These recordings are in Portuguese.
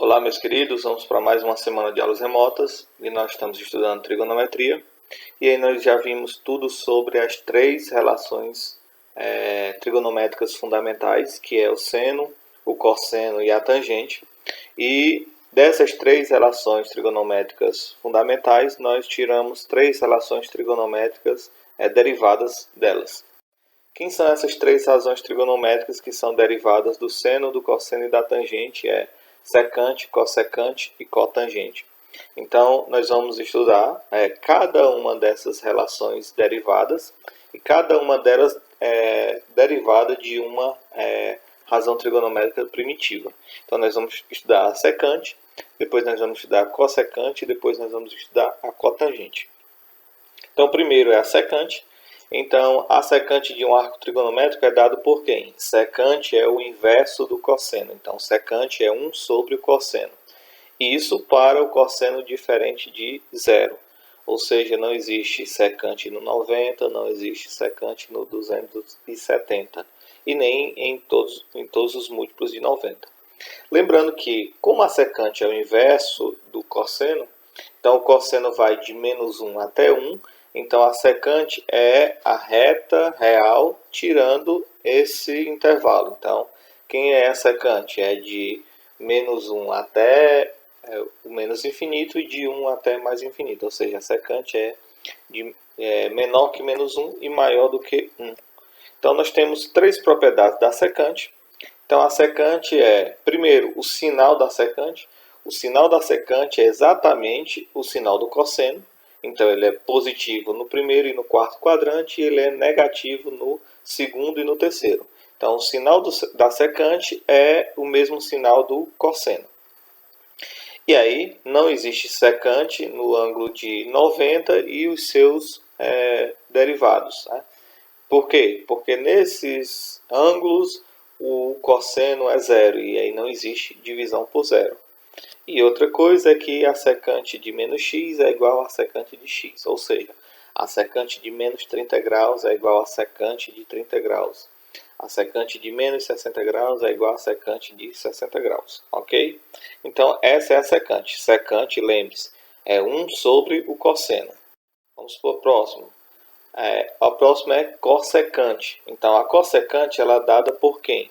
Olá, meus queridos, vamos para mais uma semana de aulas remotas e nós estamos estudando trigonometria. E aí nós já vimos tudo sobre as três relações trigonométricas fundamentais, que é o seno, o cosseno e a tangente. E dessas três relações trigonométricas fundamentais, nós tiramos três relações trigonométricas derivadas delas. Quem são essas três razões trigonométricas que são derivadas do seno, do cosseno e da tangente? É secante, cossecante e cotangente. Então, nós vamos estudar cada uma dessas relações derivadas e cada uma delas é derivada de uma razão trigonométrica primitiva. Então, nós vamos estudar a secante, depois nós vamos estudar a cossecante e depois nós vamos estudar a cotangente. Então, primeiro é a secante. Então, a secante de um arco trigonométrico é dado por quem? Secante é o inverso do cosseno. Então, secante é 1 sobre o cosseno. Isso para o cosseno diferente de zero. Ou seja, não existe secante no 90, não existe secante no 270. E nem em todos os múltiplos de 90. Lembrando que, como a secante é o inverso do cosseno, então o cosseno vai de menos 1 até 1, então a secante é a reta real tirando esse intervalo. Então, quem é a secante? É de menos 1 até o menos infinito e de 1 até mais infinito. Ou seja, a secante é menor que menos 1 e maior do que 1. Então, nós temos três propriedades da secante. Então, a secante é, primeiro, o sinal da secante. O sinal da secante é exatamente o sinal do cosseno. Então, ele é positivo no primeiro e no quarto quadrante e ele é negativo no segundo e no terceiro. Então, o sinal da secante é o mesmo sinal do cosseno. E aí, não existe secante no ângulo de 90 e os seus derivados. Né? Por quê? Porque nesses ângulos o cosseno é zero e aí não existe divisão por zero. E outra coisa é que a secante de menos x é igual a secante de x, ou seja, a secante de menos 30 graus é igual a secante de 30 graus. A secante de menos 60 graus é igual a secante de 60 graus, ok? Então, essa é a secante. Secante, lembre-se, é 1 sobre o cosseno. Vamos para o próximo. A próxima é cossecante. Então, a cossecante ela é dada por quem?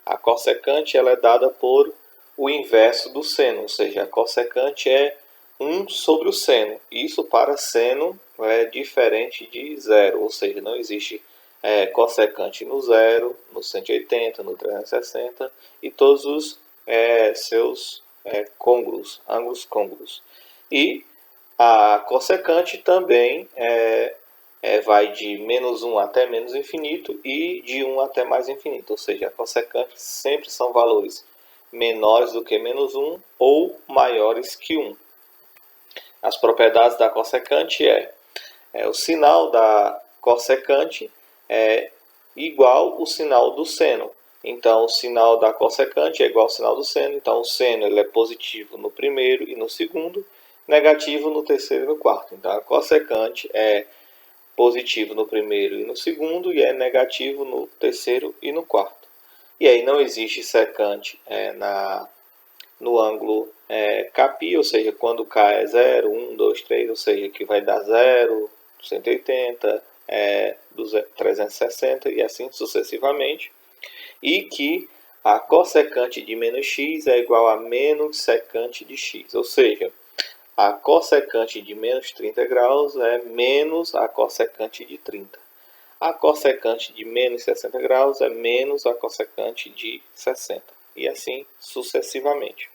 A cossecante ela é dada por o inverso do seno, ou seja, a cossecante é 1 sobre o seno. Isso para seno é diferente de zero, ou seja, não existe cossecante no zero, no 180, no 360 e todos os seus côngruos, ângulos côngruos. E a cossecante também vai de menos 1 até menos infinito e de 1 até mais infinito, ou seja, a cossecante sempre são valores menores do que menos 1 ou maiores que 1. As propriedades da cossecante o sinal da cossecante é igual ao sinal do seno. Então, o sinal da cossecante é igual ao sinal do seno. Então, o seno ele é positivo no primeiro e no segundo, negativo no terceiro e no quarto. Então, a cossecante é positivo no primeiro e no segundo e é negativo no terceiro e no quarto. E aí não existe secante no ângulo capi, ou seja, quando K é 0, 1, 2, 3, ou seja, que vai dar 0, 180, 360 e assim sucessivamente. E que a cossecante de menos x é igual a menos secante de x, ou seja, a cossecante de menos 30 graus é menos a cossecante de 30. A cossecante de menos 60 graus é menos a cossecante de 60. E assim sucessivamente.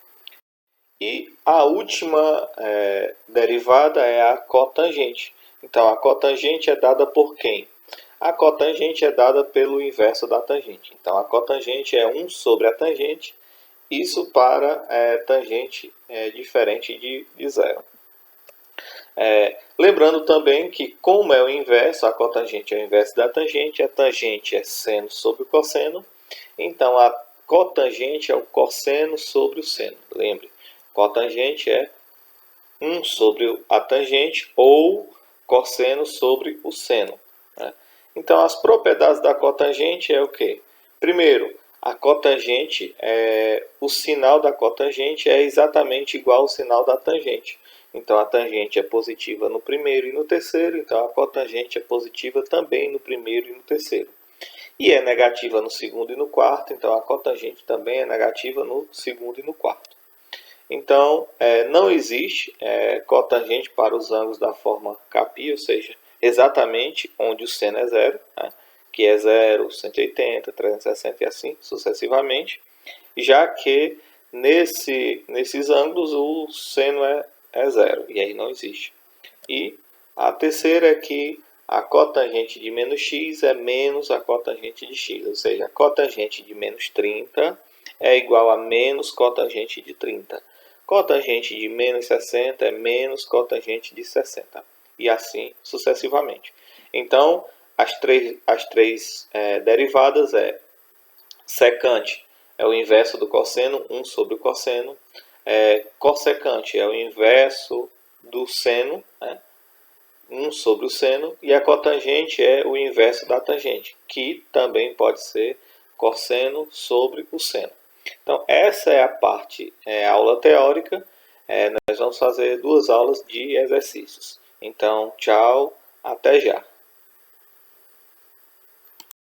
E a última derivada é a cotangente. Então, a cotangente é dada por quem? A cotangente é dada pelo inverso da tangente. Então, a cotangente é 1 sobre a tangente. Isso para tangente diferente de zero. Lembrando também que, como é o inverso, a cotangente é o inverso da tangente, a tangente é seno sobre o cosseno, então a cotangente é o cosseno sobre o seno. Lembre, cotangente é 1 sobre a tangente ou cosseno sobre o seno. Né? Então, as propriedades da cotangente é o quê? Primeiro, a cotangente, o sinal da cotangente é exatamente igual ao sinal da tangente. Então, a tangente é positiva no primeiro e no terceiro, então a cotangente é positiva também no primeiro e no terceiro. E é negativa no segundo e no quarto, então a cotangente também é negativa no segundo e no quarto. Então, não existe cotangente para os ângulos da forma capi, ou seja, exatamente onde o seno é zero, né, que é 0, 180, 360 e assim sucessivamente, já que nesses ângulos o seno é zero, e aí não existe. E a terceira é que a cotangente de menos x é menos a cotangente de x, ou seja, a cotangente de menos 30 é igual a menos cotangente de 30. Cotangente de menos 60 é menos cotangente de 60. E assim sucessivamente. Então, as três derivadas secante é o inverso do cosseno, 1 sobre o cosseno. Cossecante é o inverso do seno, né? 1 sobre o seno, e a cotangente é o inverso da tangente, que também pode ser cosseno sobre o seno. Então, essa é a parte, a aula teórica. Nós vamos fazer 2 aulas de exercícios. Então, tchau, até já.